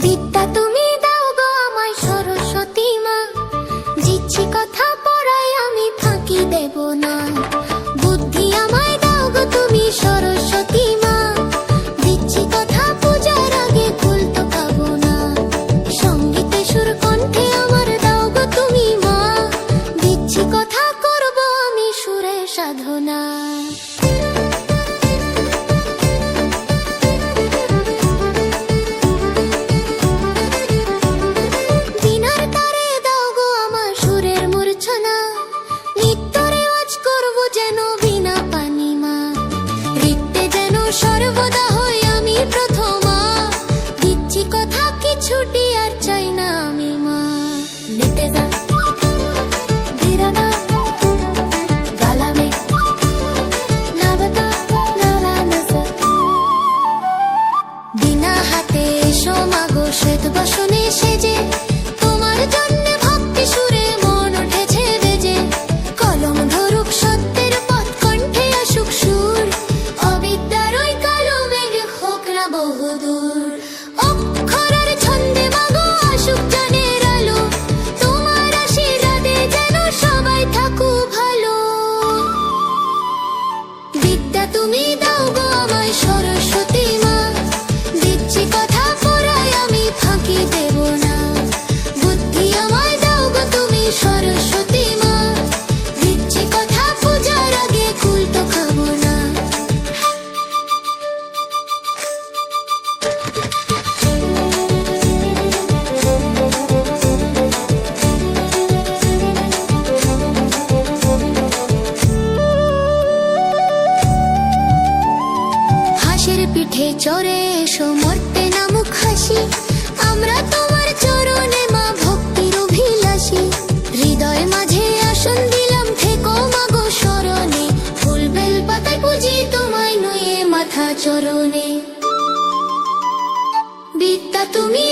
বিদ্যা তুমি দাও গো আমায় সরস্বতী মা, দিচ্ছি কথা পড়াই আমি ফাঁকি দেব না। বুদ্ধি আমায় দাও গো তুমি সরস্বতী মা, দিচ্ছি কথা পূজার আগে ভুল তো পাবো না। সঙ্গীতে সুর কণ্ঠে আমার দাও গো তুমি মা, দিচ্ছি কথা করব আমি সুরে সাধনা। সর্বদা হই আমি প্রথমা, দিচ্ছি কথা কিছুটি আর চাই না আমি মা। নিতে যা ধীরানা গালামে নাবতা নারানসা, বিনা হাতে এসো মাগো শ্বেত বসনে সেজে, তোমার জন্য ভক্তি সুরে মন উঠেছে বেজে। কলম ধরুক সত্যের পথ, কণ্ঠে আসুক সুর, অবিদ্যার ওই কালো মেঘ হোক না বহুদূর। অক্ষরের ছন্দে মাগো আসুক জানের আলো, তোমার আশীর্বাদে যেন সবাই থাকুক ভালো। বিদ্যা তুমি দাও গো আমায় সরস্বতী মা, দিচ্ছি কথা পড়াই আমি ফাঁকি দেব না। বুদ্ধি আমায় দাও গো তুমি সরস্বতী মা, দিচ্ছি কথা পূজার আগে কুল তো খাবো না। হাসির পিঠে চড়ে এসো মর্তে নামুক হাসি, আমরা তোমার চরণে মা ভক্তির অভিলাষী। হৃদয় মাঝে আসন দিলাম থেকো মাগো স্মরণে, ফুল বেল পাতায় পুজি তোমায় নুয়ে মাথা চরণে। বিদ্যা তুমি